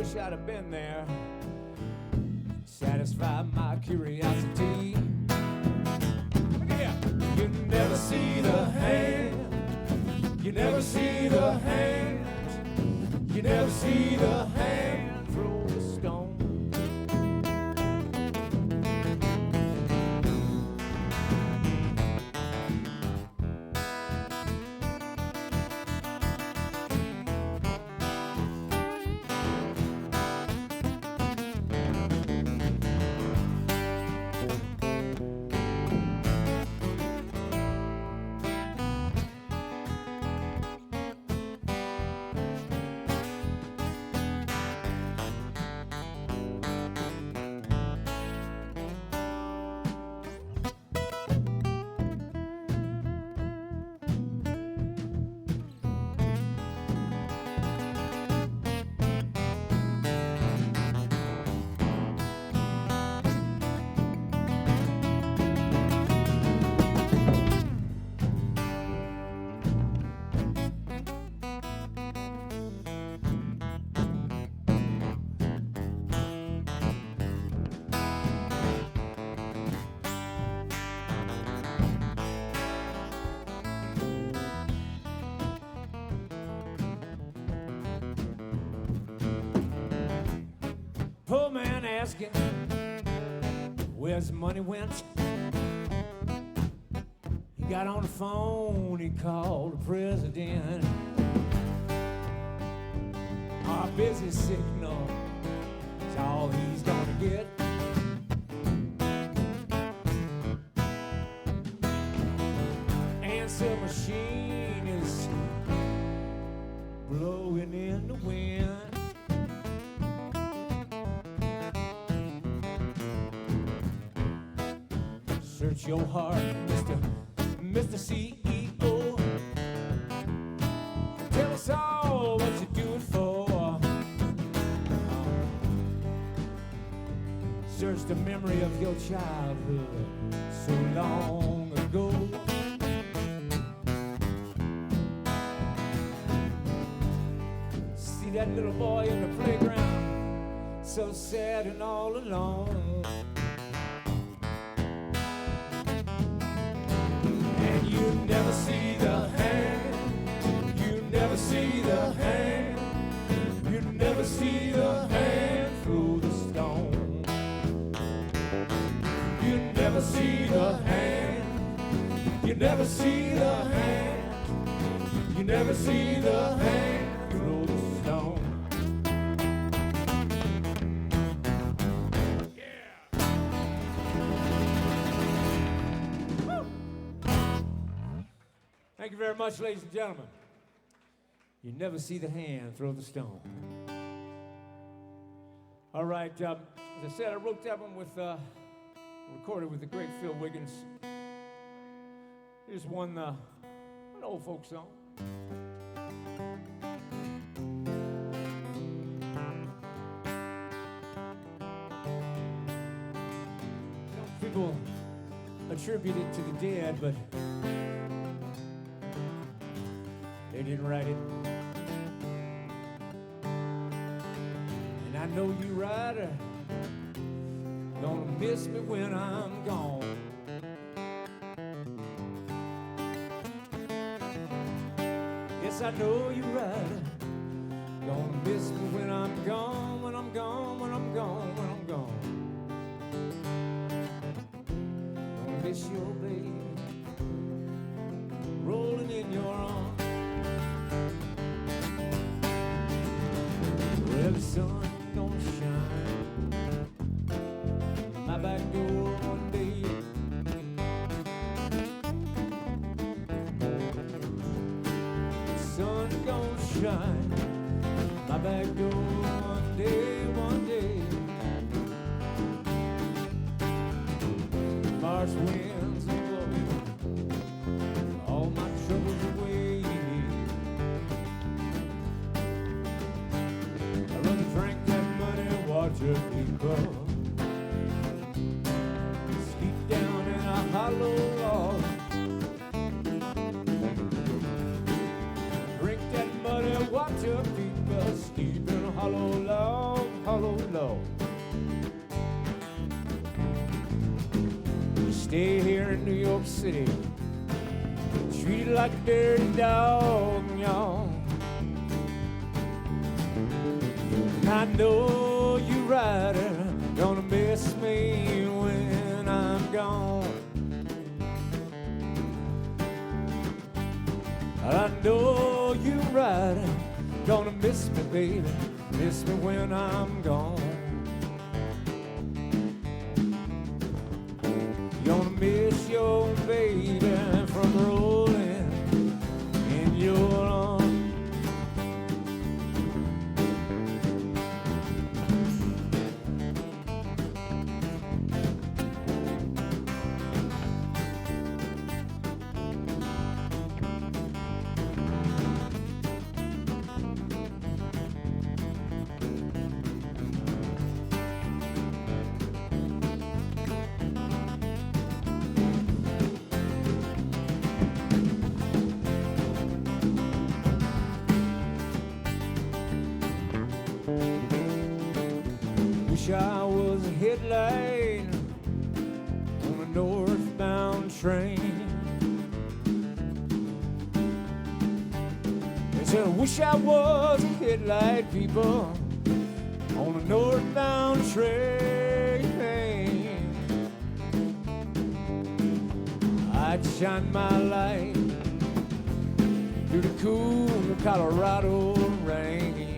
wish I'd have been there, satisfy my curiosity. Look at here. You never see the hand, you never see the hand, you never see the hand throw the stone. Poor man asking where's the money went. He got on the phone, he called the president. Our busy signal is all he's gonna get. Answer machine is blowing in the wind. Search your heart, Mr. CEO. Tell us all what you do it for. Search the memory of your childhood so long ago. See that little boy in the playground, so sad and all alone. You never see the hand, you never see the hand, you never see the hand through the stone. You never see the hand, you never see the hand, you never see the hand through the stone. Thank you very much, ladies and gentlemen. You never see the hand throw the stone. All right, as I said, I wrote that one with, recorded with the great Phil Wiggins. Here's one, an old folk song. People attribute it to the dead, but they didn't write it. And I know you, writer, gonna miss me when I'm gone. Yes, I know you, writer, gonna miss me when I'm gone, when I'm gone, when I'm gone, when I'm gone. Gonna miss your baby rolling in your arms. Well, the sun gonna shine my back door one day. The sun gonna shine my back door one day, one day. March winds are blowing all my troubles away. Watcher people sleep down in a hollow log. Drink that muddy water, people sleep in a hollow log. oh Lord. You stay here in New York City, treated like a dirty dog, y'all. I know you rider gonna miss me when I'm gone. I know you rider gonna miss me, baby, miss me when I'm gone. You're gonna miss your baby from rolling in your arms. Wish I was a headlight on a northbound train. They said, I wish I was a headlight, people, on a northbound train. I'd shine my light through the cool Colorado rain.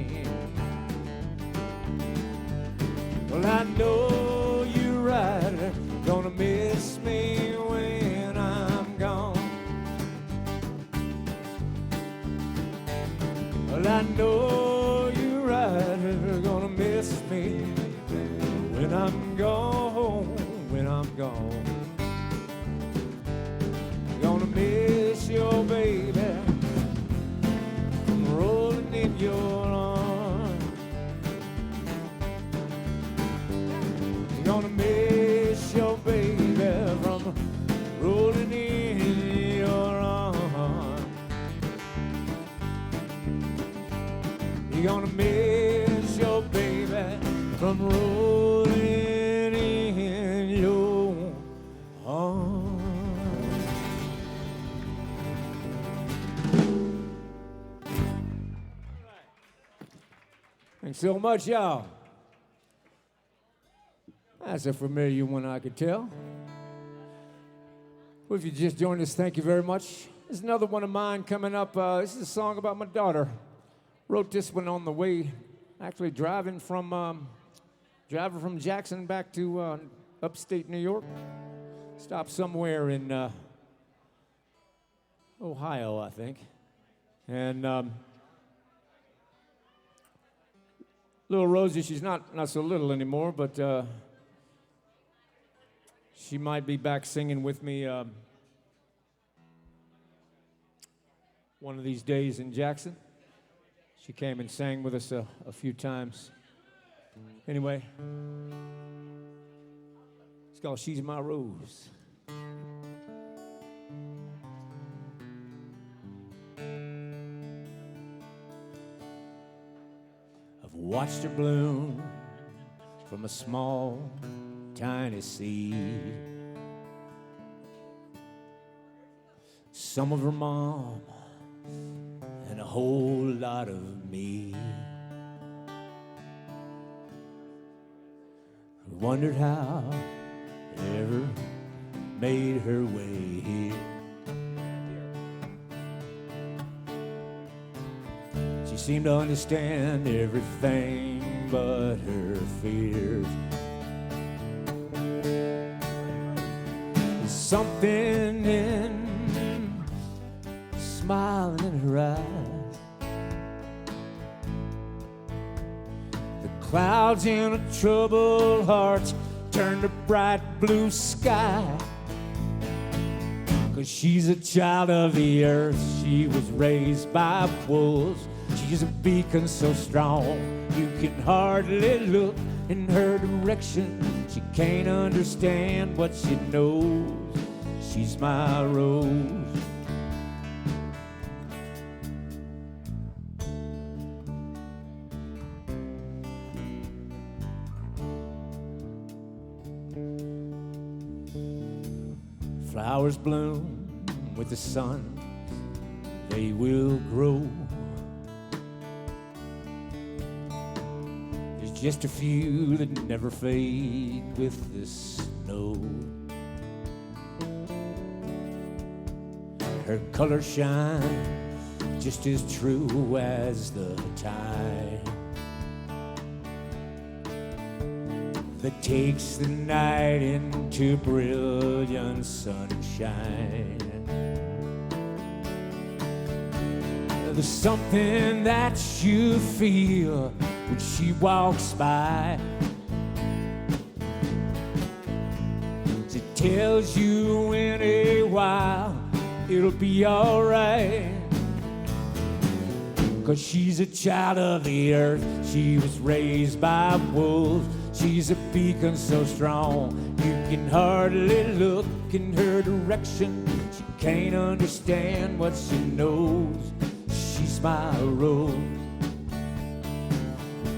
Well, I know you rider gonna miss me when I'm gone. Well, I know you rider gonna miss me when I'm gone, when I'm gone. Gonna miss your baby from rolling in your arms. Gonna miss your baby from rolling in your arms. You're gonna miss your baby from rolling in your arms. Thanks so much, y'all. That's a familiar one, I could tell. Well, if you just joined us, thank you very much. There's another one of mine coming up. This is a song about my daughter. Wrote this one on the way, actually driving from Jackson back to upstate New York. Stopped somewhere in Ohio, I think. And little Rosie, she's not so little anymore, but she might be back singing with me one of these days in Jackson. She came and sang with us a few times. Anyway, it's called She's My Rose. I've watched her bloom from a small, tiny seed. Some of her mom and a whole lot of me. Wondered how it ever made her way here. She seemed to understand everything but her fears. There's something in smiling in her eyes. The clouds in her troubled heart turned to bright blue sky. 'Cause she's a child of the earth, she was raised by wolves. She's a beacon so strong you can hardly look in her direction. She can't understand what she knows. She's my rose. Flowers bloom with the sun, they will grow. There's just a few that never fade with the snow. Her color shines just as true as the tide that takes the night into brilliant sunshine. There's something that you feel when she walks by. It tells you in a while it'll be alright. 'Cause she's a child of the earth, she was raised by wolves. She's a beacon so strong, you can hardly look in her direction. She can't understand what she knows. She's my rose.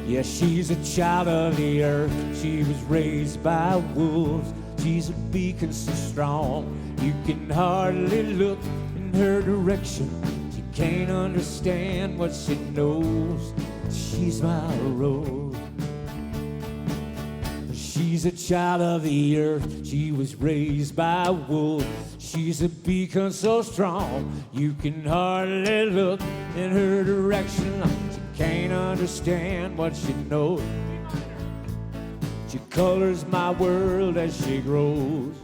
Yeah, she's a child of the earth, she was raised by wolves. She's a beacon so strong, you can hardly look in her direction. She can't understand what she knows. She's my rose. She's a child of the earth, she was raised by wolves. She's a beacon so strong, you can hardly look in her direction. She can't understand what she knows. She colors my world as she grows.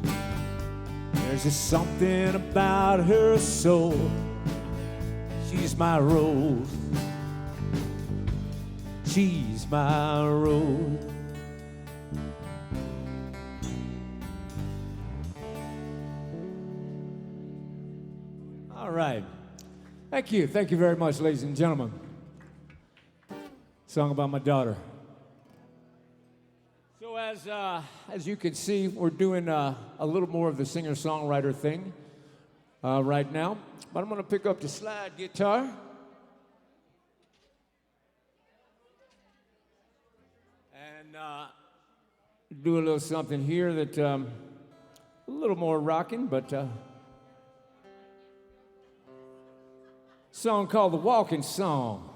There's just something about her soul. She's my rose. She's my rose. All right. Thank you. Thank you very much, ladies and gentlemen. Song about my daughter. So as you can see, we're doing a little more of the singer-songwriter thing right now. But I'm going to pick up the slide guitar. And do a little something here that a little more rocking, but song called The Walking Song.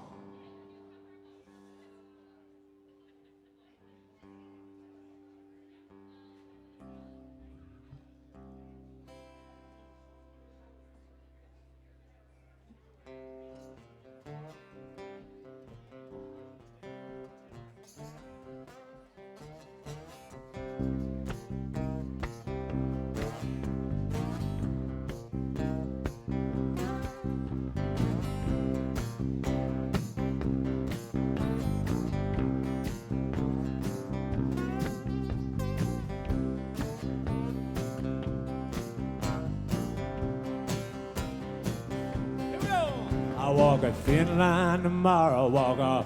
I walk a thin line tomorrow, walk a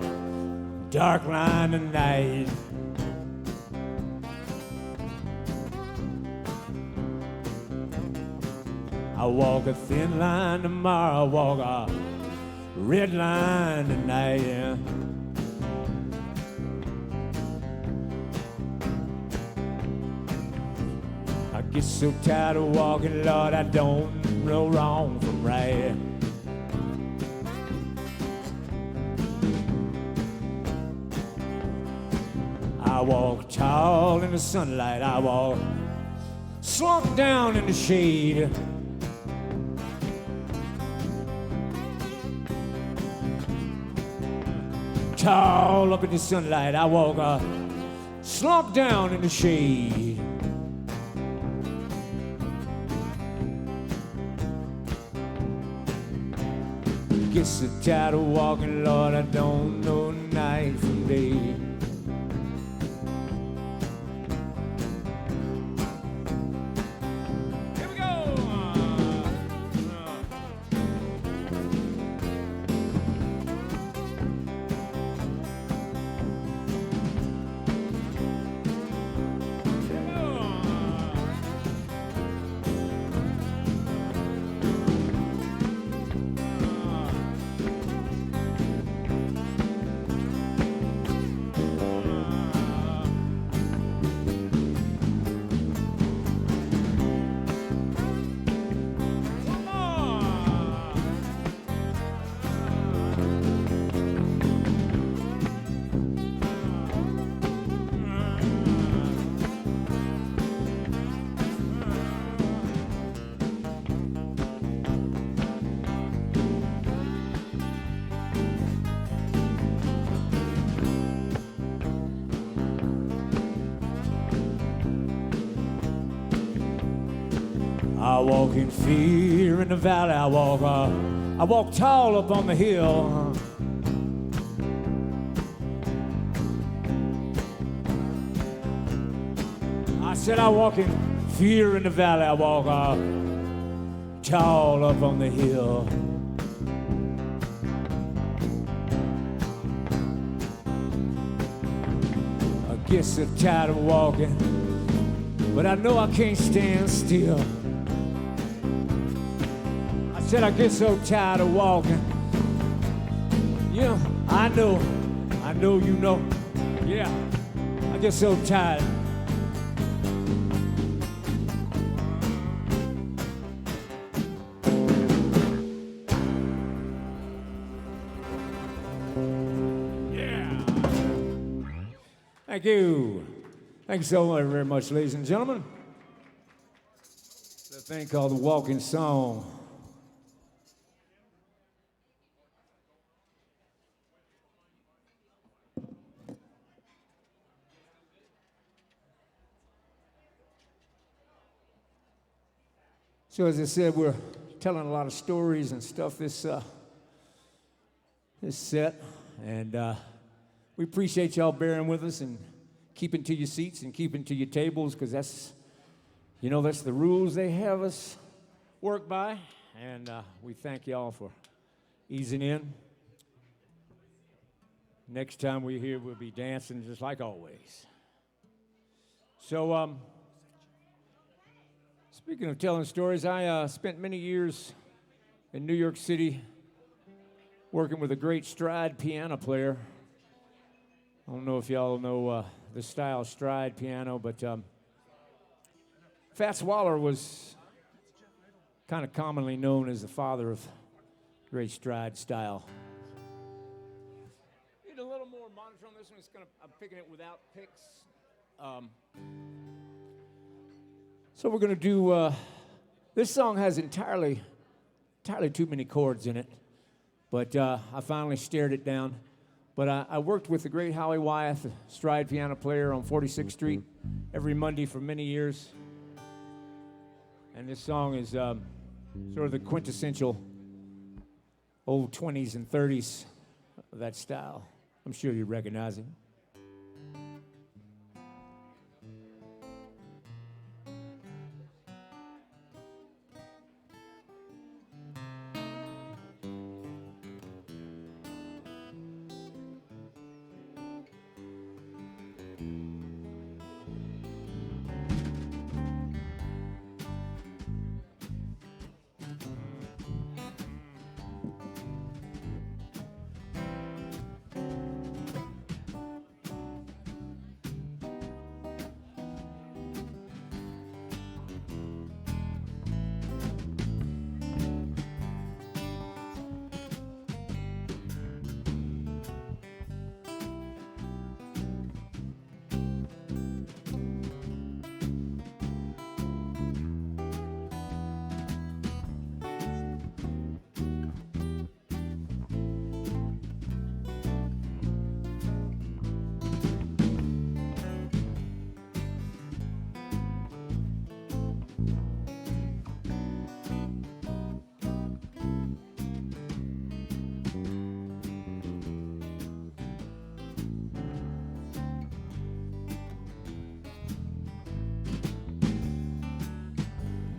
dark line tonight. I walk a thin line tomorrow, walk a red line tonight, yeah. I get so tired of walking, Lord, I don't know wrong from right. I walk tall in the sunlight, I walk slump down in the shade. Tall up in the sunlight, I walk slump down in the shade. Get so tired of walking, Lord, I don't know night from day. walk in fear in the valley. I walk tall up on the hill. I said I walk in fear in the valley. I walk tall up on the hill. I guess I'm tired of walking, but I know I can't stand still. I said I get so tired of walking. Yeah, I know you know. Yeah, I get so tired. Thank you. Thank you so very much, ladies and gentlemen. It's a thing called the Walking Song. So as I said, we're telling a lot of stories and stuff this set, and we appreciate y'all bearing with us and keeping to your seats and keeping to your tables, because that's the rules they have us work by, and we thank y'all for easing in. Next time we're here, we'll be dancing just like always. So, speaking of telling stories, I spent many years in New York City working with a great stride piano player. I don't know if y'all know the style stride piano, but Fats Waller was kind of commonly known as the father of great stride style. Need a little more monitor on this one. I'm picking it without picks. So we're going to do, this song has entirely too many chords in it, but I finally stared it down. But I worked with the great Howie Wyeth, a stride piano player on 46th Street, every Monday for many years. And this song is sort of the quintessential old 20s and 30s of that style. I'm sure you recognize it.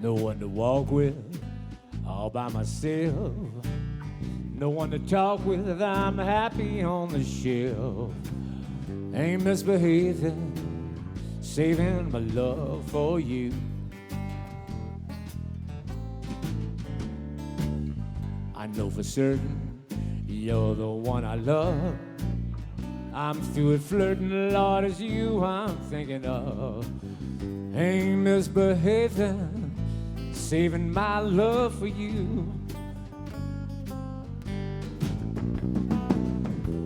No one to walk with, all by myself. No one to talk with, I'm happy on the shelf. Ain't misbehaving, saving my love for you. I know for certain you're the one I love. I'm through with flirting, Lord, it's you I'm thinking of. Ain't misbehaving, saving my love for you.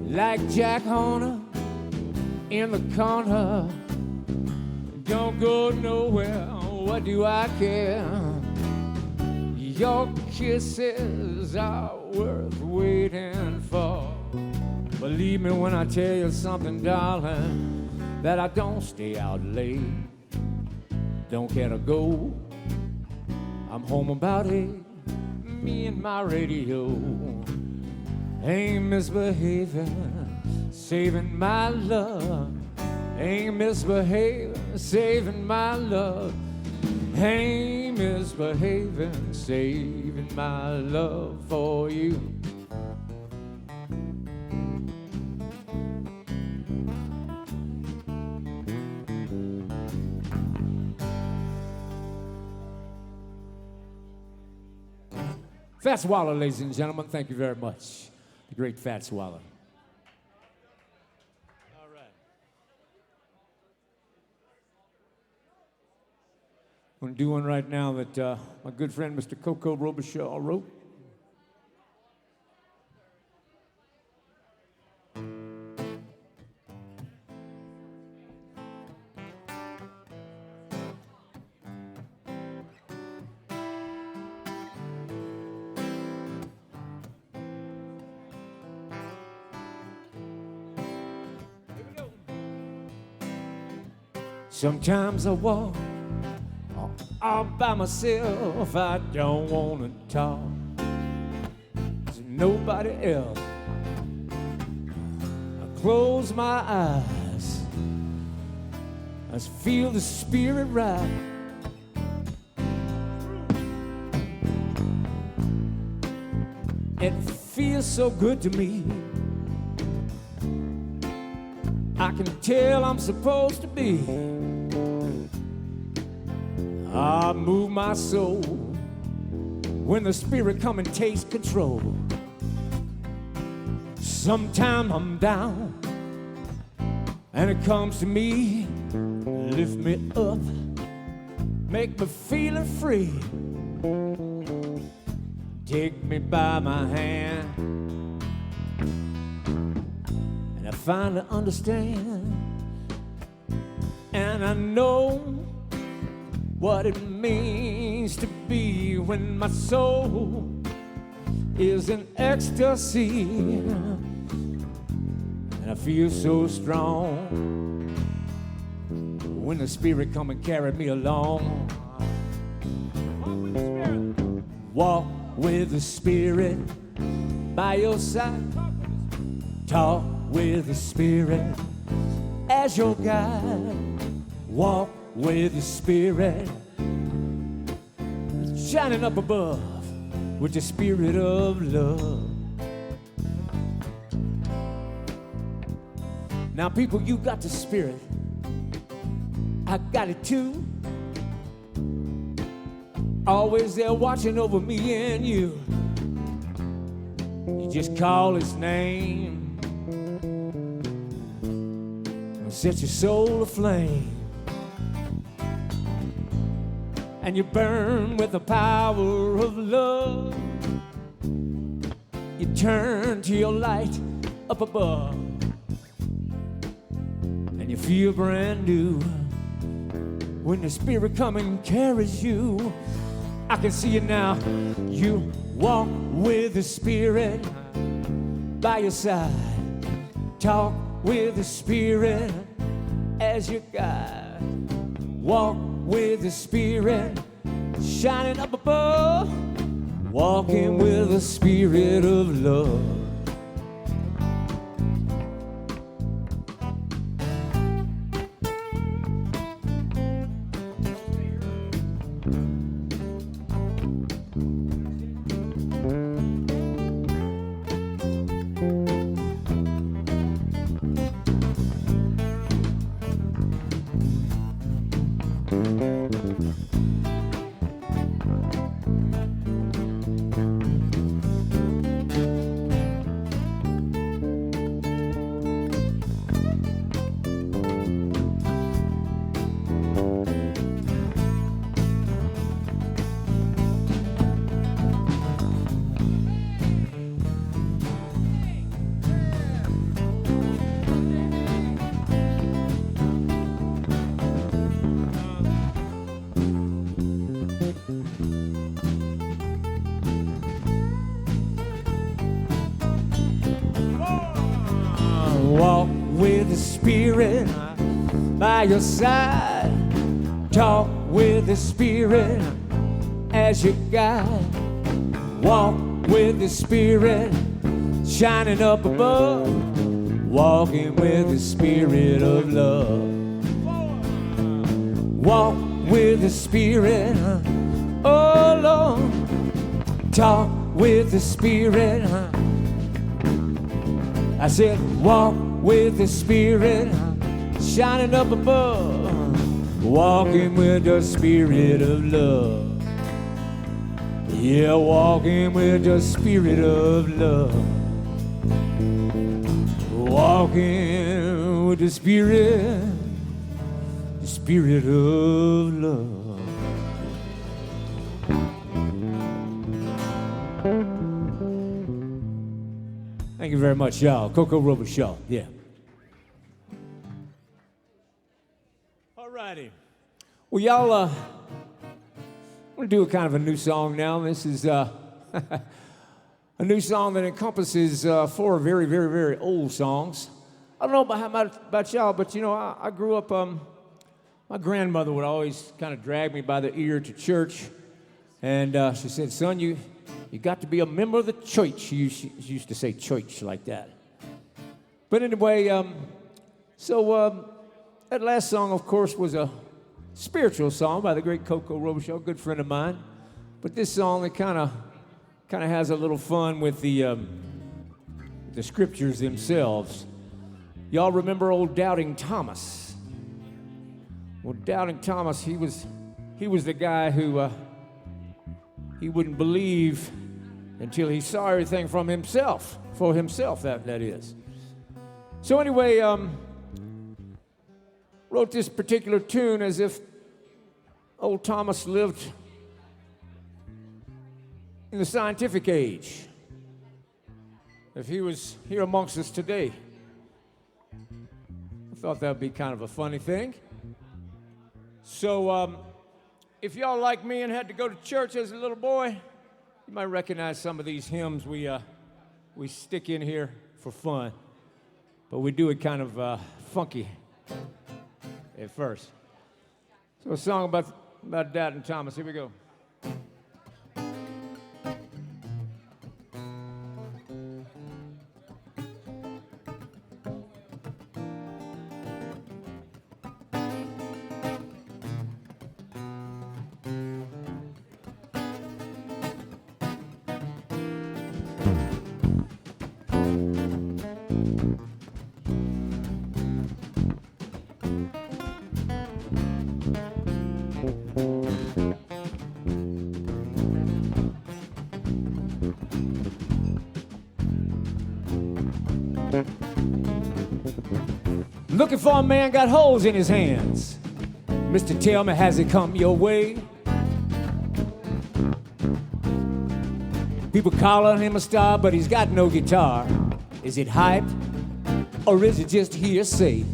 Like Jack Horner in the corner, don't go nowhere, what do I care? Your kisses are worth waiting for. Believe me when I tell you something, darling, that I don't stay out late, don't care to go. I'm home about 8, me and my radio. Ain't misbehaving, saving my love. Ain't misbehaving, saving my love. Ain't misbehaving, saving my love for you. Fats Waller, ladies and gentlemen, thank you very much. The great Fats Waller. All right. I'm going to do one right now that my good friend Mr. Coco Robichaud wrote. Sometimes I walk all by myself. I don't want to talk to nobody else. I close my eyes, I feel the spirit rise. It feels so good to me. I can tell I'm supposed to be. I move my soul when the spirit come and takes control. Sometime I'm down and it comes to me, lift me up, make me feeling free. Take me by my hand and I finally understand, and I know what it means to be when my soul is in ecstasy, and I feel so strong when the spirit come and carry me along. Walk with the spirit by your side, talk with the spirit as your guide. Walk with the spirit shining up above with the spirit of love. Now people, you got the spirit, I got it too. Always there watching over me and you. You just call his name and set your soul aflame. And you burn with the power of love. You turn to your light up above, and you feel brand new when the spirit comes and carries you. I can see it now. You walk with the spirit by your side, talk with the spirit as your guide. Walk with the spirit shining up above, walking with the spirit of love. Walk with the spirit by your side, talk with the spirit as your guide. Walk with the Spirit shining up above. Walking with the Spirit of love. Walk with the Spirit, oh Lord. Talk with the Spirit. I said, walk with the Spirit shining up above. Walking with the Spirit of love. Yeah, walking with the Spirit of love. Walking with the Spirit of love. Thank you very much, y'all. Coco Robo Show, yeah. All righty. Well, y'all, I'm going to do a kind of a new song now. This is a new song that encompasses 4 very, very, very old songs. I don't know about y'all, but, you know, I grew up, my grandmother would always kind of drag me by the ear to church, and she said, son, you got to be a member of the church. She used to say church like that. But anyway, that last song, of course, was a spiritual song by the great Coco Robichaud, a good friend of mine. But this song, it kind of has a little fun with the scriptures themselves. Y'all remember old Doubting Thomas? Well, Doubting Thomas, he was the guy who he wouldn't believe until he saw everything for himself, that is. So anyway, wrote this particular tune as if old Thomas lived in the scientific age. If he was here amongst us today. I thought that would be kind of a funny thing. So, if y'all like me and had to go to church as a little boy, you might recognize some of these hymns we stick in here for fun. But we do it kind of funky at first. So a song about Dad and Thomas. Here we go. Looking for a man got holes in his hands. Mr. Tell me, has it come your way? People calling him a star, but he's got no guitar. Is it hype, or is it just hearsay?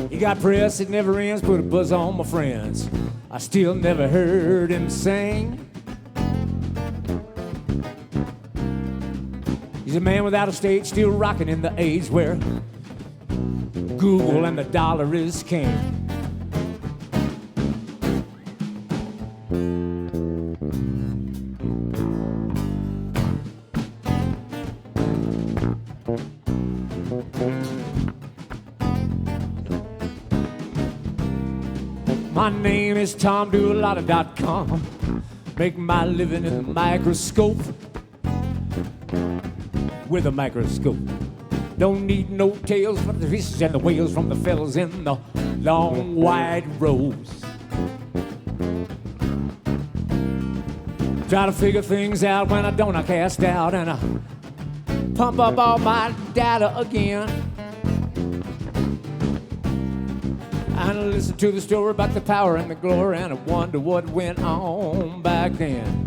He got press, it never ends, put a buzz on my friends. I still never heard him sing. He's a man without a stage, still rocking in the age where Google and the dollar is king. My name is TomDoALotta.com. Make my living in the microscope. With a microscope. Don't need no tails from the fishes and the whales from the fellas in the long wide rows. Try to figure things out when I don't, I cast out and I pump up all my data again. And I listen to the story about the power and the glory and I wonder what went on back then.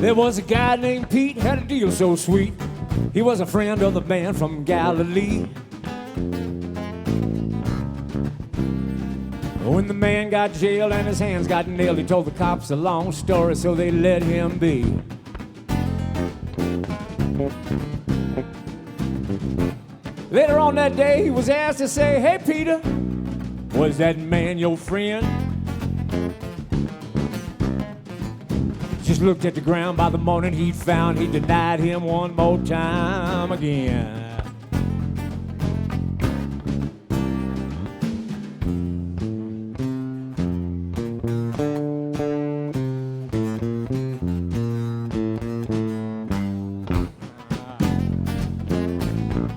There was a guy named Pete, had a deal so sweet. He was a friend of the man from Galilee. When the man got jailed and his hands got nailed, he told the cops a long story, so they let him be. Later on that day, he was asked to say, "Hey, Peter, was that man your friend?" Just looked at the ground by the morning he'd found, he denied him one more time again.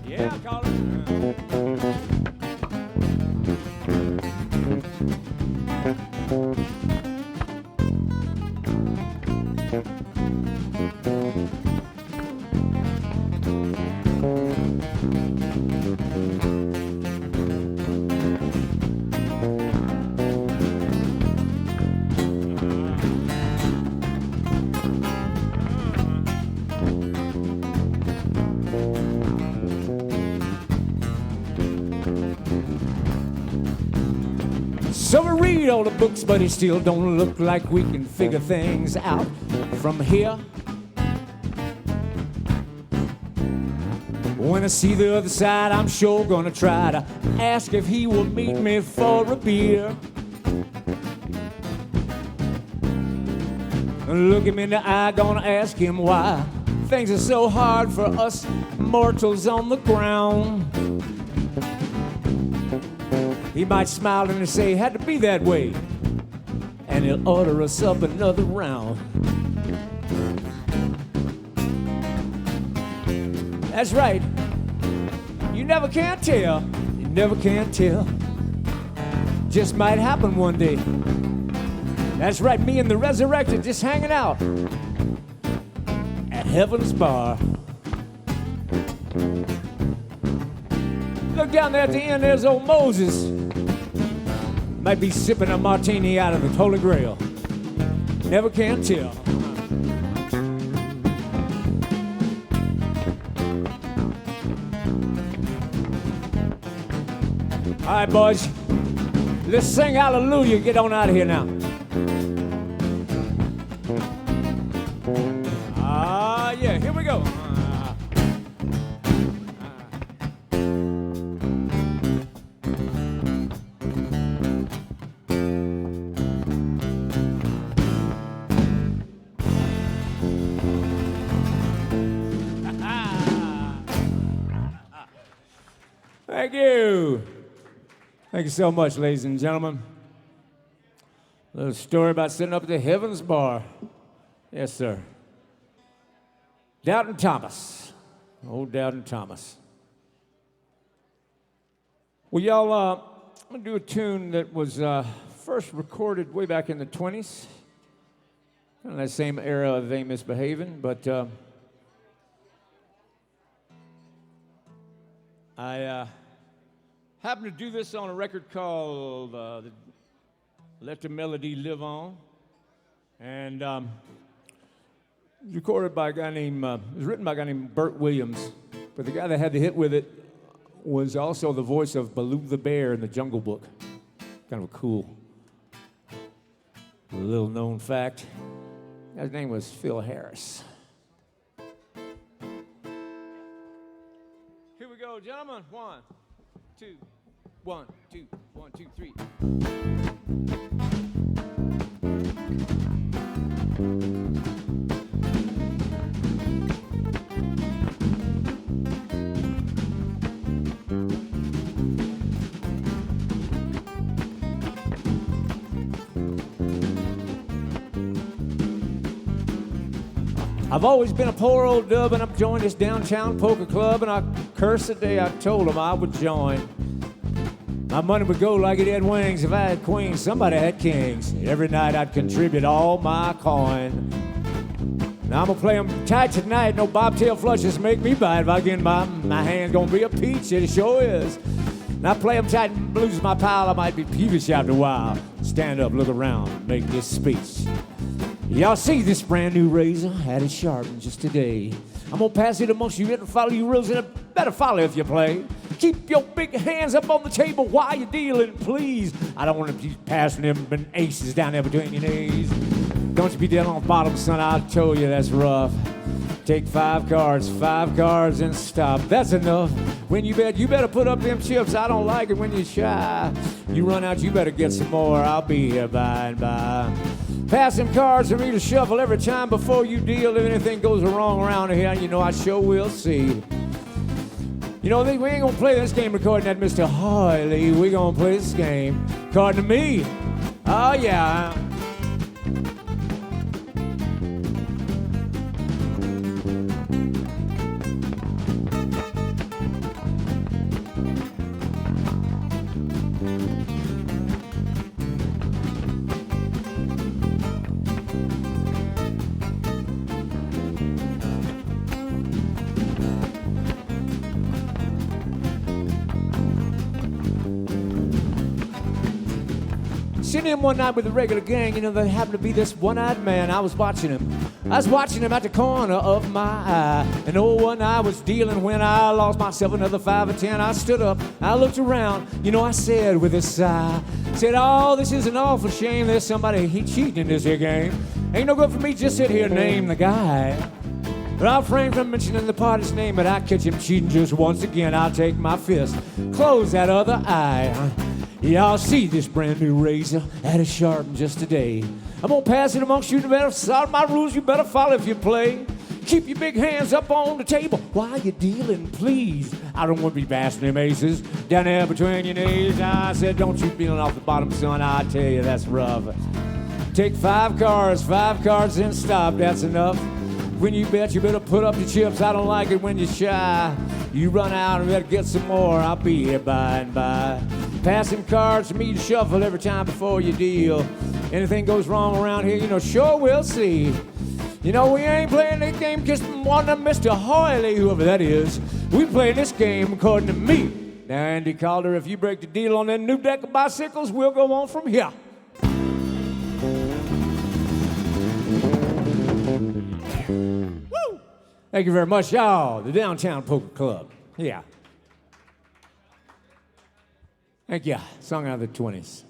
Yeah, Calder. So we read all the books, but it still don't look like we can figure things out from here. When I see the other side, I'm sure gonna try to ask if he will meet me for a beer. Look him in the eye, gonna ask him why things are so hard for us mortals on the ground. He might smile and say, "Had to be that way," and he'll order us up another round. That's right. You never can tell. You never can tell. Just might happen one day. That's right, me and the resurrected just hanging out at Heaven's Bar. Look down there at the end, there's old Moses. Might be sipping a martini out of the Holy Grail. Never can tell. All right, boys. Let's sing hallelujah. Get on out of here now. Yeah, here we go. Thank you. Thank you so much, ladies and gentlemen. A little story about sitting up at the Heaven's Bar. Yes, sir. Doubting Thomas. Old Doubting Thomas. Well, y'all, I'm going to do a tune that was first recorded way back in the 20s. Kind of that same era of They Misbehaving, but I happened to do this on a record called Let the Melody Live On. And it was recorded by a guy named, it was written by a guy named Burt Williams. But the guy that had the hit with it was also the voice of Baloo the Bear in the Jungle Book. Kind of a cool little known fact. His name was Phil Harris. Here we go, gentlemen. 1, 2, 1, 2, 1, 2, 3. I've always been a poor old dub, and I've joined this downtown poker club, and I cursed the day I told them I would join. My money would go like it had wings. If I had queens, somebody had kings. Every night I'd contribute all my coin. Now I'm gonna play them tight tonight. No bobtail flushes make me bite. If I get in my hand's gonna be a peach, it sure is. Now I play them tight and lose my pile. I might be peevish after a while. Stand up, look around, make this speech. Y'all see this brand new razor? Had it sharpened just today. I'm gonna pass it amongst you. Better follow you rules, and better follow if you play. Keep your big hands up on the table while you're dealing, please. I don't want to be passing them aces down there between your knees. Don't you be dealing on the bottom, son, I'll tell you that's rough. Take 5 cards and stop. That's enough. When you bet, you better put up them chips. I don't like it when you're shy. You run out, you better get some more. I'll be here by and by. Pass them cards for me to shuffle every time before you deal. If anything goes wrong around here, you know I sure will see. You know, we ain't gonna play this game according to Mr. Harley. We gonna play this game according to me. Oh, yeah. Sitting in one night with a regular gang, you know, there happened to be this one-eyed man. I was watching him at the corner of my eye. And oh, one I was dealing when I lost myself another 5 or 10. I stood up, I looked around, you know, I said with a sigh, said, oh, this is an awful shame. There's somebody, he cheating in this here game. Ain't no good for me, just sit here and name the guy. But I'll refrain from mentioning the party's name, but I catch him cheating just once again. I'll take my fist, close that other eye. Y'all see this brand new razor at a sharp just today. I'm gonna pass it amongst you. Better follow my rules. You better follow if you play. Keep your big hands up on the table while you're dealing, please. I don't want to be passing them aces down there between your knees. I said, don't you feeling off the bottom, son? I tell you, that's rough. Take 5 cards and stop. That's enough. When you bet, you better put up your chips. I don't like it when you're shy. You run out and better get some more. I'll be here by and by. Pass them cards for me to shuffle every time before you deal. Anything goes wrong around here, you know, sure we'll see. You know, we ain't playing this game just one of Mr. Hoyley, whoever that is. We playing this game according to me. Now, Andy Calder, if you break the deal on that new deck of bicycles, we'll go on from here. Woo! Thank you very much, y'all. The Downtown Poker Club. Yeah. Thank you. Song out of the 20s.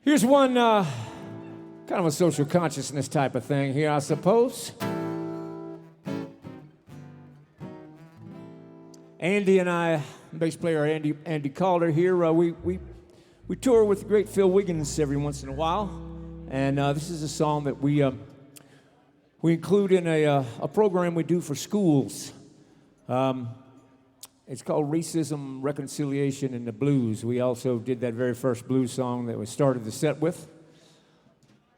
Here's one kind of a social consciousness type of thing here, I suppose. Andy and I, bass player Andy Calder here, we tour with the great Phil Wiggins every once in a while. And this is a song that we include in a program we do for schools. It's called Racism, Reconciliation, and the Blues. We also did that very first blues song that we started the set with.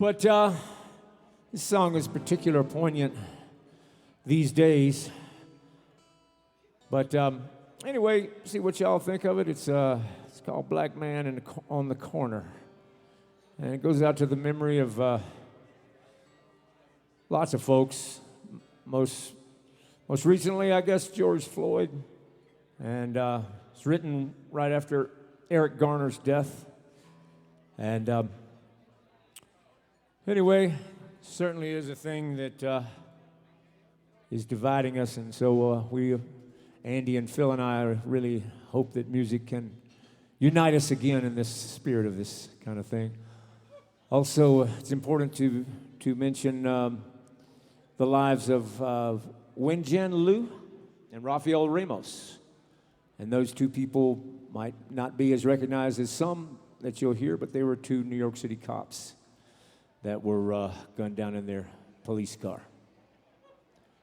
But this song is particularly poignant these days. But anyway, see what y'all think of it. It's called Black Man on the Corner. And it goes out to the memory of lots of folks. Most recently, I guess, George Floyd. And it's written right after Eric Garner's death. And anyway, certainly is a thing that is dividing us. And so Andy and Phil and I really hope that music can unite us again in this spirit of this kind of thing. Also, it's important to mention the lives of Wenjen Liu and Rafael Ramos. And those two people might not be as recognized as some that you'll hear, but they were 2 New York City cops that were gunned down in their police car.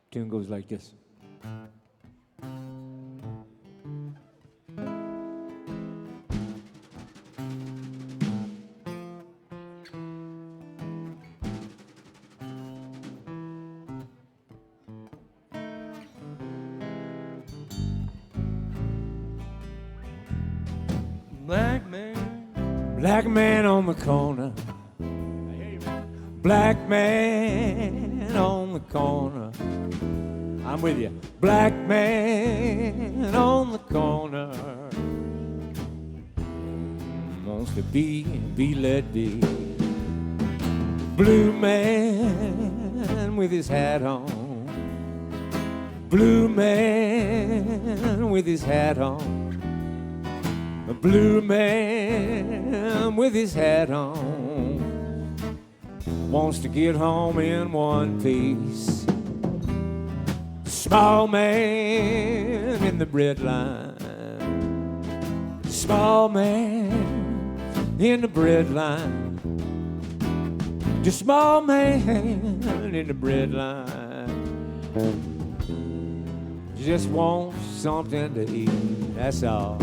Tune goes like this. Black man on the corner. Black man on the corner. I'm with you. Black man on the corner. Wants to be let be. Blue man with his hat on. blue man with his hat on. A blue man with his hat on wants to get home in one piece. Small man in the bread line. Small man in the bread line. Just small man in the bread line. Just want something to eat, that's all.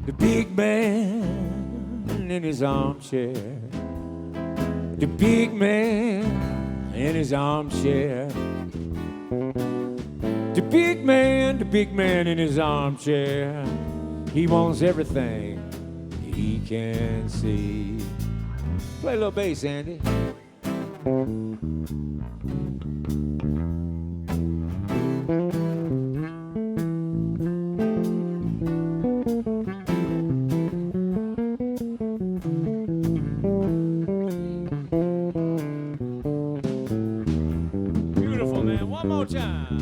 The big man in his armchair. The big man in his armchair. The big man in his armchair. He wants everything he can see. Play a little bass, Andy. Beautiful, man. One more time.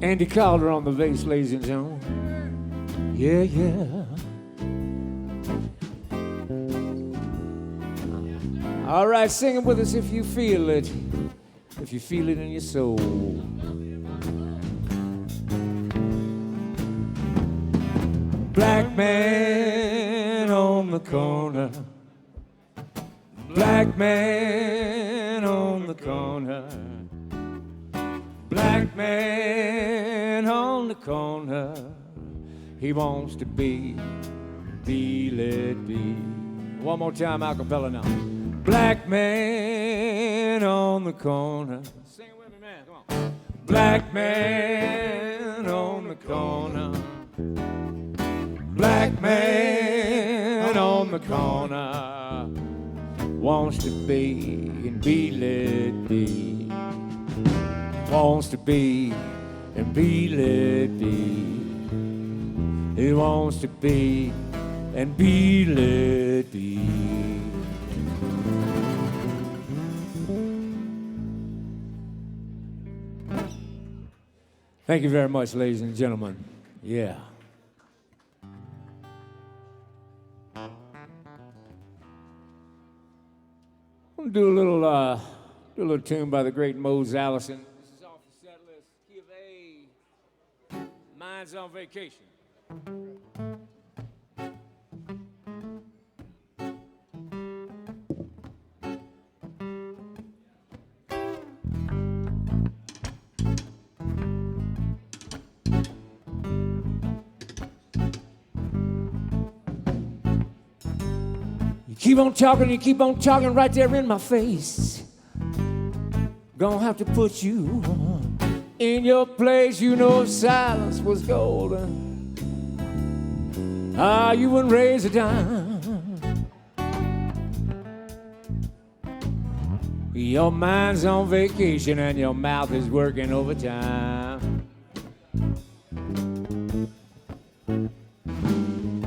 Andy Calder on the bass, ladies and gentlemen. Yeah, yeah. All right, sing it with us if you feel it. If you feel it in your soul. Black man on the corner. Black man on the corner. Black man on the corner. He wants to be let be. One more time, a cappella now. Black man on the corner. Sing it with me, man. Come on. Black man on the corner. Black man on the corner. Wants to be and be let be. Wants to be and be let be. He wants to be and be let be. Thank you very much, ladies and gentlemen. Yeah. I'm gonna do a little tune by the great Mose Allison. This is off the set list. Key of A. Mind's on Vacation. You keep on talking right there in my face. Gonna have to put you in your place. You know if silence was golden, you wouldn't raise a dime. Your mind's on vacation and your mouth is working overtime.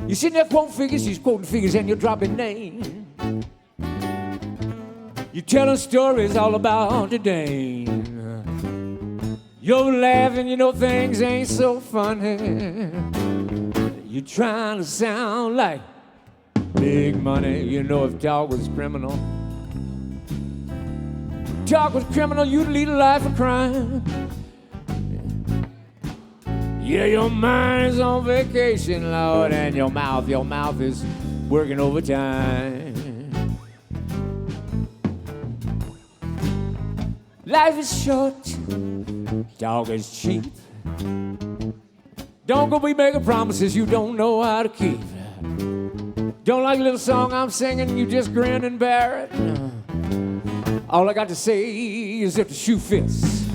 You're sitting there quoting figures, she's quoting figures, and you're dropping names. You're telling stories all about the Dane. You're laughing, you know things ain't so funny. You're trying to sound like big money. You know if talk was criminal, you'd lead a life of crime. Yeah, your mind is on vacation, Lord, and your mouth is working overtime. Life is short, talk is cheap. Don't go be making promises you don't know how to keep. Don't like a little song I'm singing, you just grin and bear it. All I got to say is if the shoe fits,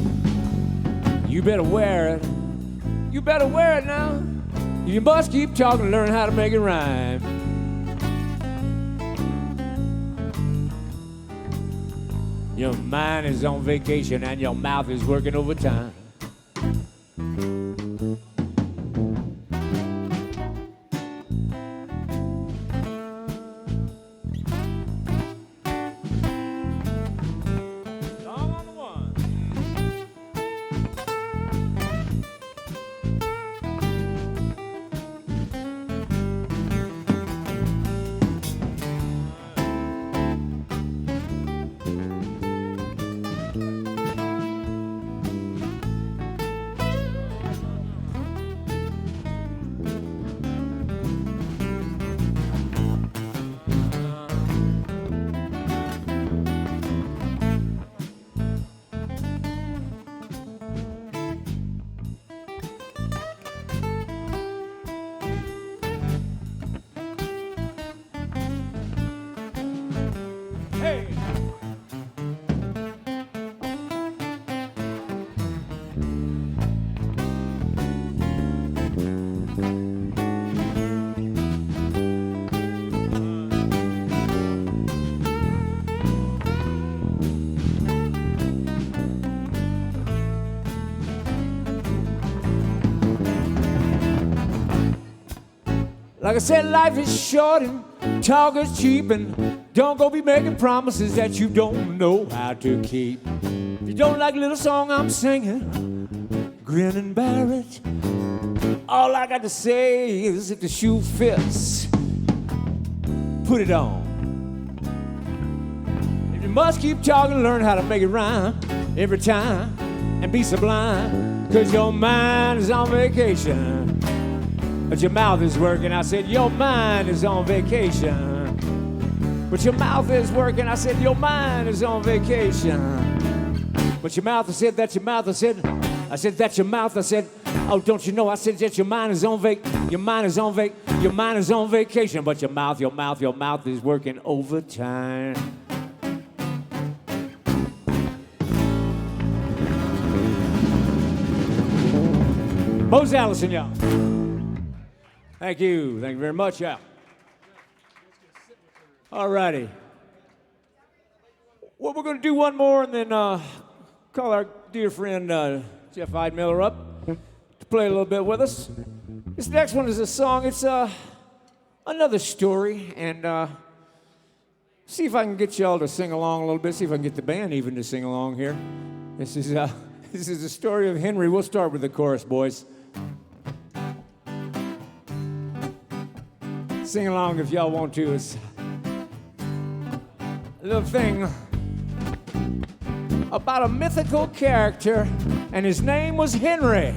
you better wear it. You better wear it now. You must keep talking and learn how to make it rhyme. Your mind is on vacation and your mouth is working overtime. Like I said, life is short and talk is cheap, and don't go be making promises that you don't know how to keep. If you don't like a little song I'm singing, grin and bear it. All I got to say is if the shoe fits, put it on. If you must keep talking, learn how to make it rhyme every time and be sublime, 'cause your mind is on vacation. But your mouth is working. I said, your mind is on vacation. But your mouth is working. I said, your mind is on vacation. But your mouth, I said, that's your mouth. I said, that's your mouth. I said, oh, don't you know? I said, that your mind is on your mind is on your mind is on vacation. But your mouth is working overtime. Mose Allison, y'all. Thank you very much, y'all. All righty. Well, we're going to do one more and then call our dear friend Jeff Eidemiller up to play a little bit with us. This next one is a song. It's another story, and see if I can get y'all to sing along a little bit. See if I can get the band even to sing along here. This is the story of Henry. We'll start with the chorus, boys. Sing along if y'all want to. It's a little thing about a mythical character, and his name was Henry.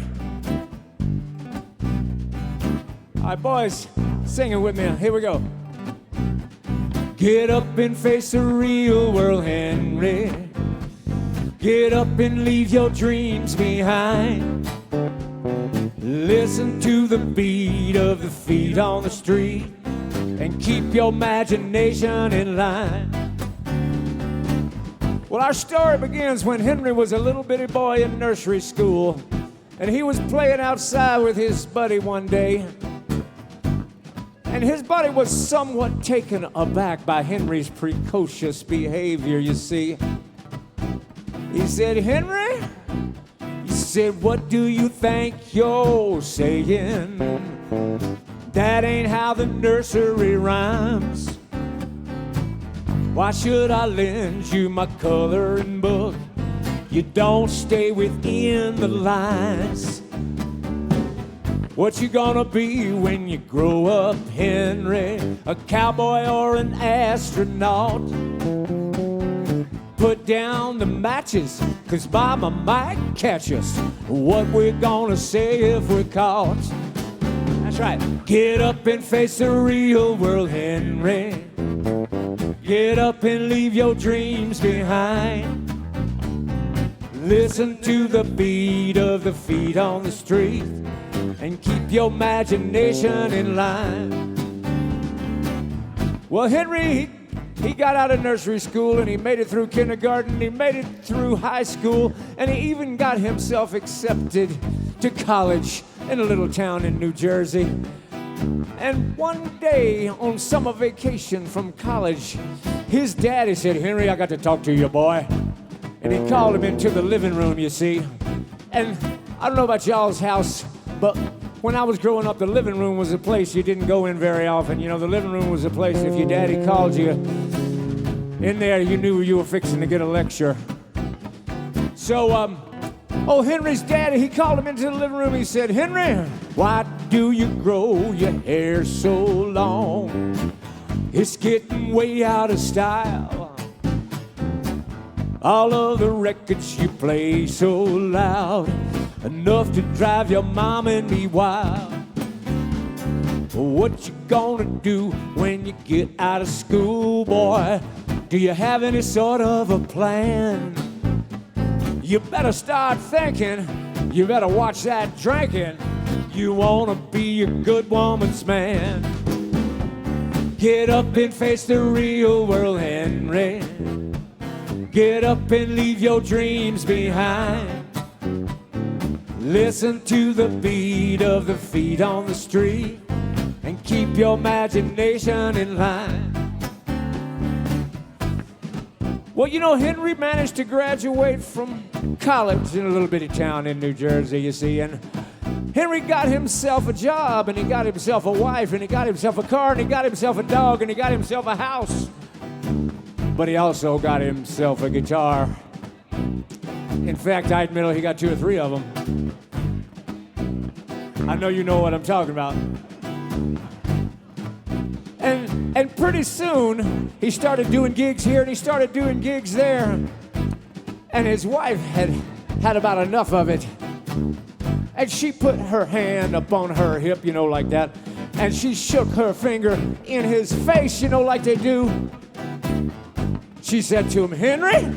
All right, boys, sing it with me. Here we go. Get up and face the real world, Henry. Get up and leave your dreams behind. Listen to the beat of the feet on the street and keep your imagination in line. Well, our story begins when Henry was a little bitty boy in nursery school, and he was playing outside with his buddy one day. And his buddy was somewhat taken aback by Henry's precocious behavior, you see. He said, Henry, he said, what do you think you're saying? That ain't how the nursery rhymes. Why should I lend you my coloring book? You don't stay within the lines. What you gonna be when you grow up, Henry? A cowboy or an astronaut? Put down the matches, 'cause Mama might catch us. What we're gonna say if we're caught? That's right. Get up and face the real world, Henry. Get up and leave your dreams behind. Listen to the beat of the feet on the street and keep your imagination in line. Well, Henry, he got out of nursery school and he made it through kindergarten, he made it through high school, and he even got himself accepted to college in a little town in New Jersey. And one day on summer vacation from college, his daddy said, "Henry, I got to talk to you, boy." And he called him into the living room, you see. And I don't know about y'all's house, but when I was growing up, the living room was a place you didn't go in very often. You know, the living room was a place if your daddy called you in there, you knew you were fixing to get a lecture. So, Henry's daddy, he called him into the living room. He said, "Henry, why do you grow your hair so long? It's getting way out of style. All of the records you play so loud, enough to drive your mom and me wild. What you gonna do when you get out of school, boy? Do you have any sort of a plan? You better start thinking, you better watch that drinking. You wanna be a good woman's man. Get up and face the real world, Henry. Get up and leave your dreams behind. Listen to the beat of the feet on the street and keep your imagination in line. Well, you know, Henry managed to graduate from college in a little bitty town in New Jersey, you see, and Henry got himself a job, and he got himself a wife, and he got himself a car, and he got himself a dog, and he got himself a house. But he also got himself a guitar. In fact, Eidemiller, he got 2 or 3 of them. I know you know what I'm talking about. And pretty soon, he started doing gigs here and he started doing gigs there. And his wife had about enough of it. And she put her hand up on her hip, you know, like that. And she shook her finger in his face, you know, like they do. She said to him, "Henry?"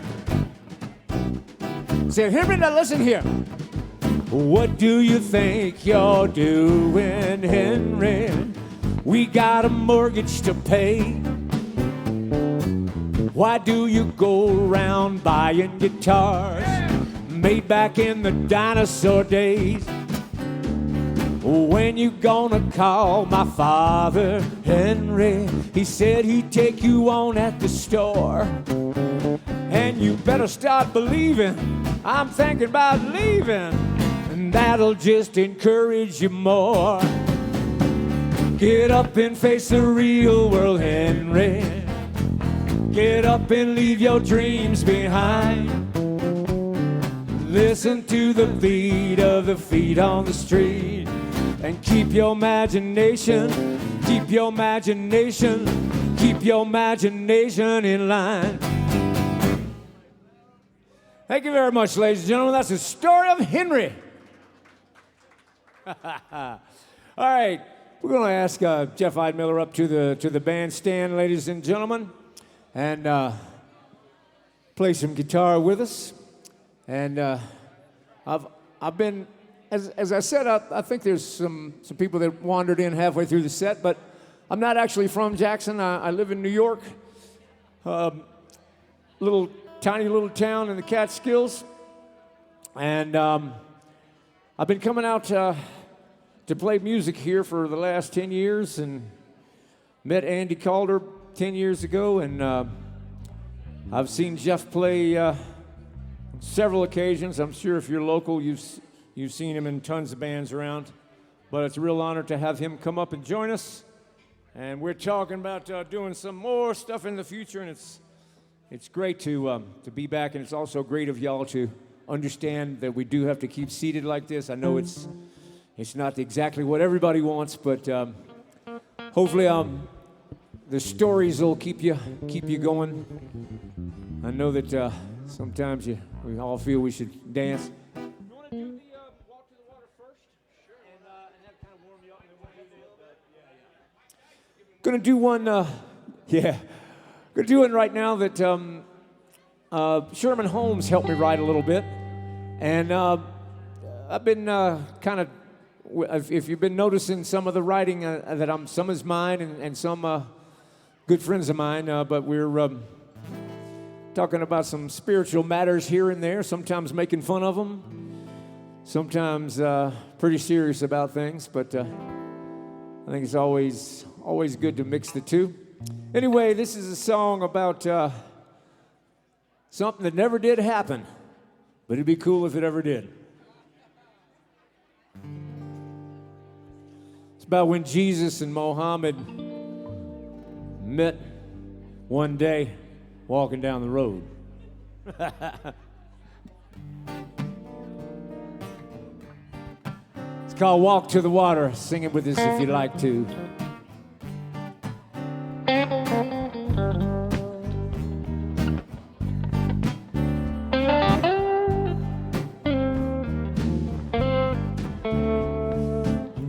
Said, "Henry, now listen here. What do you think you're doing, Henry? We got a mortgage to pay. Why do you go around buying guitars made back in the dinosaur days? When you gonna call my father, Henry? He said he'd take you on at the store. And you better start believing I'm thinking about leaving, and that'll just encourage you more. Get up and face the real world, Henry. Get up and leave your dreams behind. Listen to the beat of the feet on the street and keep your imagination in line." Thank you very much, ladies and gentlemen. That's the story of Henry. All right, we're going to ask Jeff Eidemiller up to the bandstand, ladies and gentlemen, and play some guitar with us. And I've been, as I said, I think there's some people that wandered in halfway through the set, but I'm not actually from Jackson. I live in New York, tiny little town in the Catskills, and I've been coming out to play music here for the last 10 years, and met Andy Calder 10 years ago, and I've seen Jeff play on several occasions. I'm sure if you're local, you've seen him in tons of bands around, but it's a real honor to have him come up and join us. And we're talking about doing some more stuff in the future, and it's It's great to be back, and it's also great of y'all to understand that we do have to keep seated like this. I know it's not exactly what everybody wants, but hopefully the stories will keep you going. I know that sometimes we all feel we should dance. You want to do the walk to the water first? Sure. And that kind of warm you up, and then we'll do the Gonna do one. Gonna do one right now that Sherman Holmes helped me write a little bit, and I've been kind of. If you've been noticing some of the writing that some is mine and some good friends of mine, but we're talking about some spiritual matters here and there, sometimes making fun of them, sometimes pretty serious about things, but I think it's always good to mix the two. Anyway, this is a song about something that never did happen, but it'd be cool if it ever did. It's about when Jesus and Mohammed met one day walking down the road. It's called Walk to the Water. Sing it with us if you'd like to.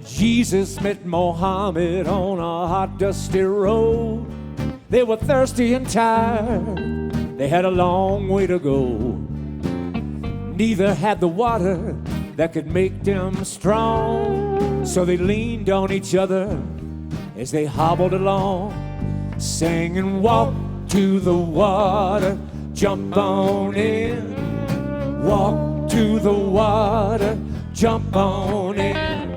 Jesus met Mohammed on a hot, dusty road. They were thirsty and tired. They had a long way to go. Neither had the water that could make them strong. So they leaned on each other as they hobbled along, singing, walk to the water, jump on in. Walk to the water, jump on in.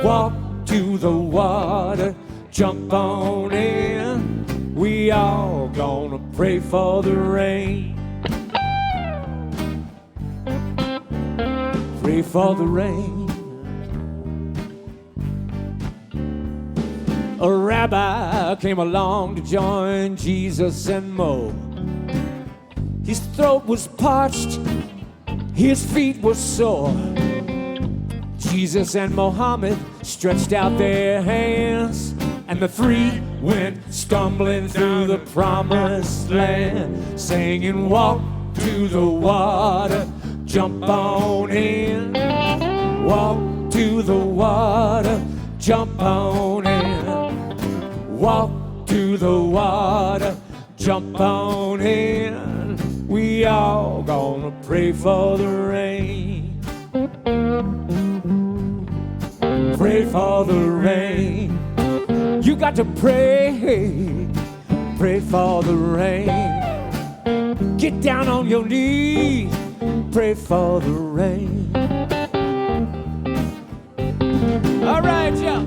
Walk to the water, jump on in. We all gonna pray for the rain. Pray for the rain. A rabbi came along to join Jesus and Mo. His throat was parched, his feet were sore. Jesus and Mohammed stretched out their hands, and the three went stumbling through the promised land, singing, walk to the water, jump on in. Walk to the water, jump on in. Walk to the water, jump on in. We all gonna pray for the rain. Pray for the rain. You got to pray. Pray for the rain. Get down on your knees. Pray for the rain. All right, y'all.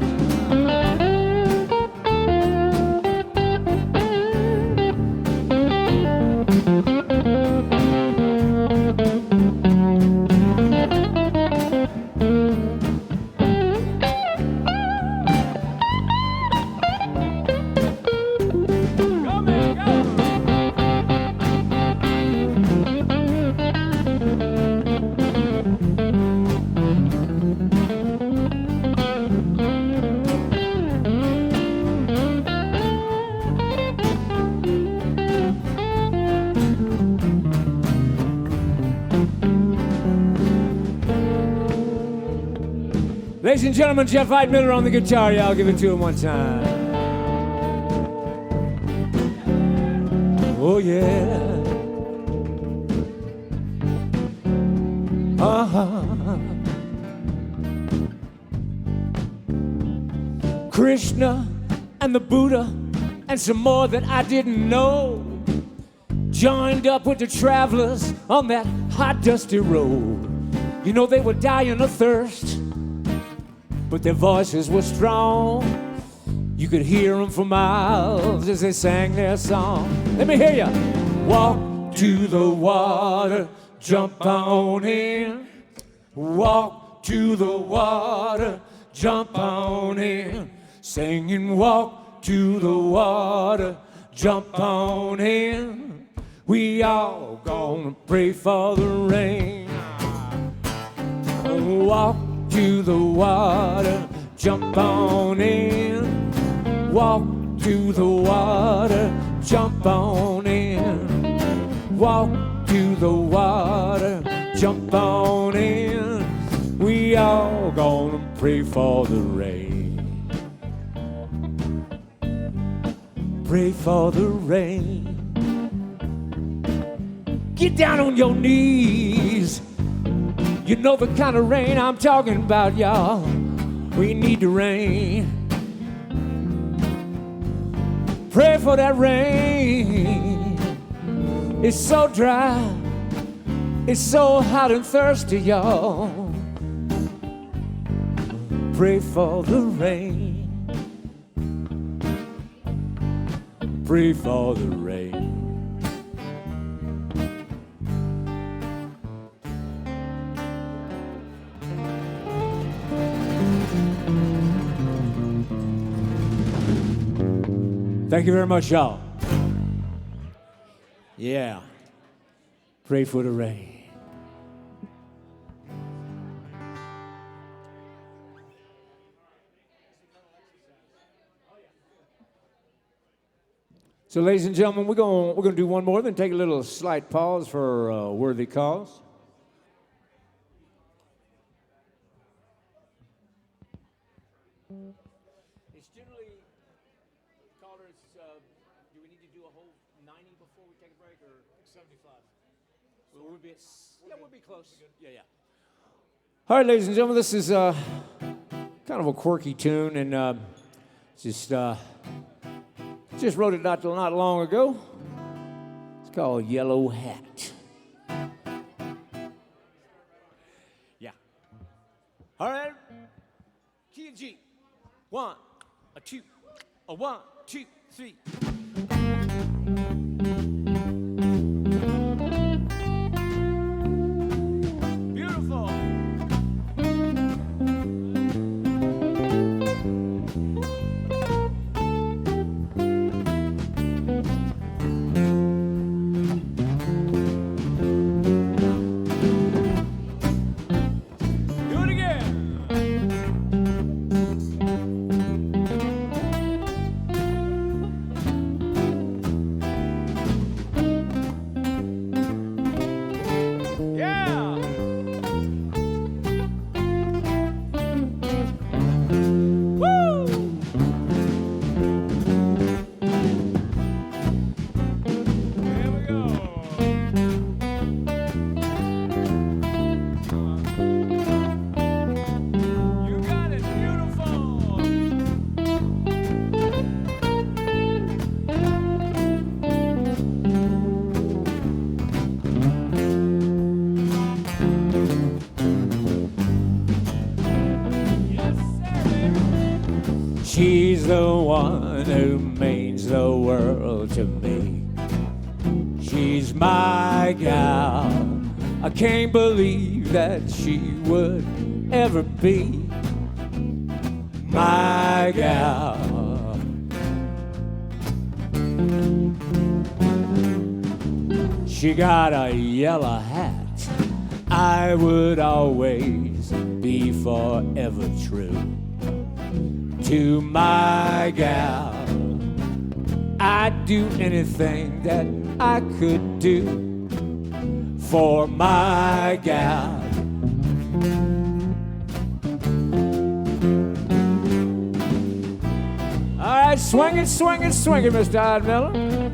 Ladies and gentlemen, Jeff Eidemiller on the guitar. Y'all give it to him one time. Oh, yeah. Krishna and the Buddha and some more that I didn't know joined up with the travelers on that hot, dusty road. You know, they were dying of thirst, but their voices were strong. You could hear them for miles as they sang their song. Let me hear ya. Walk to the water, jump on in. Walk to the water, jump on in. Singing, walk to the water, jump on in. We all gonna pray for the rain. Walk to the water, jump on in. Walk to the water, jump on in. Walk to the water, jump on in. We all gonna pray for the rain. Pray for the rain. Get down on your knees. You know the kind of rain I'm talking about, y'all. We need the rain. Pray for that rain. It's so dry. It's so hot and thirsty, y'all. Pray for the rain. Pray for the rain. Thank you very much, y'all. Yeah. Pray for the rain. So, ladies and gentlemen, we're gonna do one more, then take a little slight pause for a worthy cause. It's generally, Calder, do we need to do a whole 90 before we take a break, or 75? Well, we'll be close. Yeah. All right, ladies and gentlemen, this is kind of a quirky tune, and just wrote it not long ago. It's called Yellow Hat. Yeah. All right. Key and G. 1, 2, 1, 2, 3. Beautiful. She's the one who means the world to me. She's my gal. I can't believe that she would ever be my gal. She got a yellow hat. I would always be forever true to my gal. I'd do anything that I could do for my gal. All right, swing it, Mr. Eidemiller.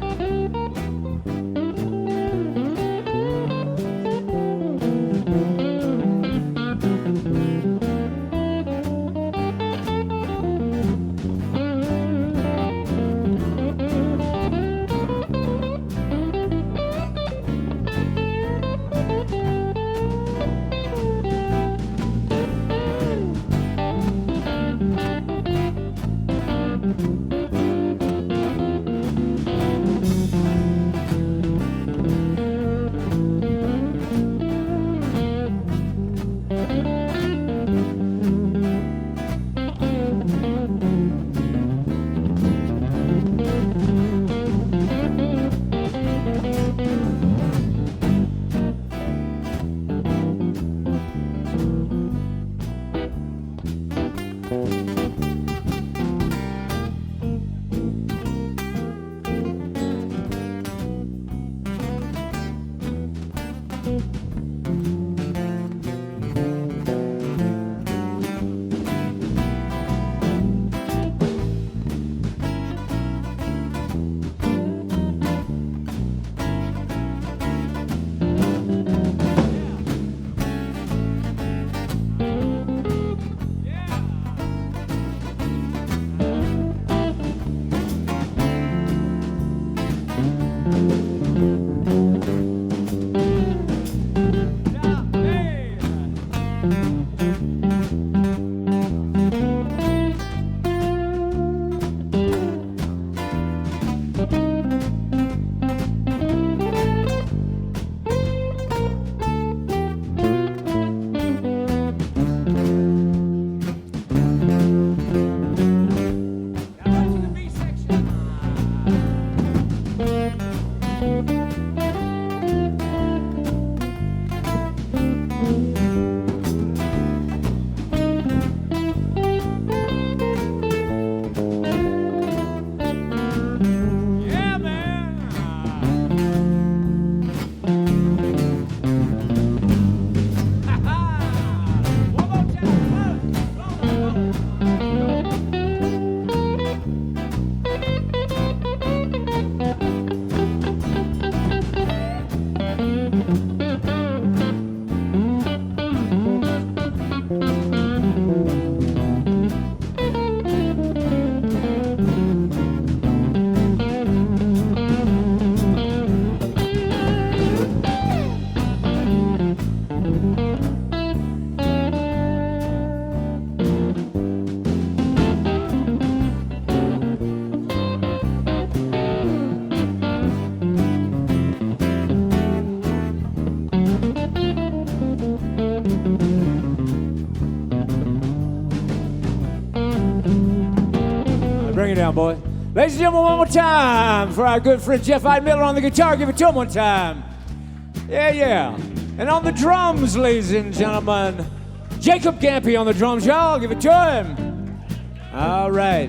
Bring it down, boy. Ladies and gentlemen, one more time for our good friend Jeff Eidemiller on the guitar. Give it to him one time. Yeah, yeah. And on the drums, ladies and gentlemen, Jacob Gampe on the drums, y'all. Give it to him. All right.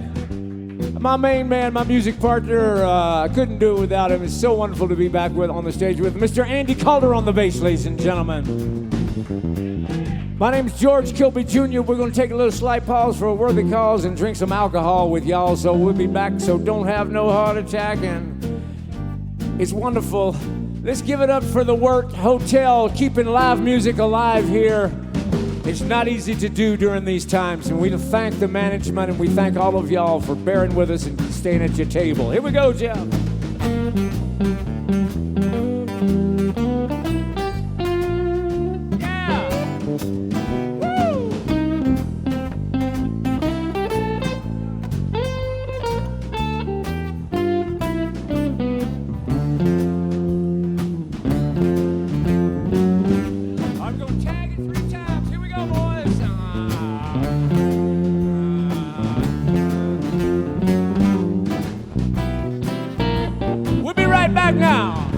My main man, my music partner, I couldn't do it without him. It's so wonderful to be back on the stage with Mr. Andy Calder on the bass, ladies and gentlemen. My name's George Kilby Jr. We're going to take a little slight pause for a worthy cause and drink some alcohol with y'all, so we'll be back, so don't have no heart attack, and it's wonderful. Let's give it up for the Wort Hotel, keeping live music alive here. It's not easy to do during these times, and we thank the management, and we thank all of y'all for bearing with us and staying at your table. Here we go, Jeff. Back now.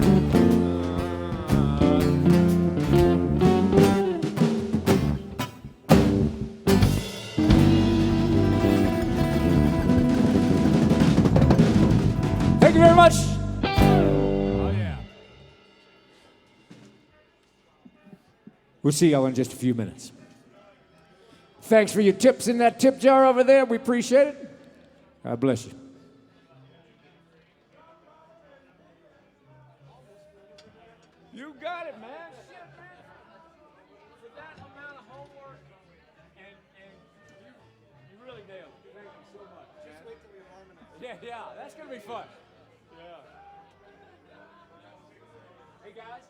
Thank you very much. Oh, yeah. We'll see y'all in just a few minutes. Thanks for your tips in that tip jar over there. We appreciate it. God bless you. You got it, man. Shit, man. For that amount of homework, and you really nailed it. Thank you so much. Just wait till we harmonize. Yeah, that's gonna be fun. Yeah. Hey guys,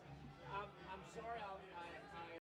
I'm sorry. I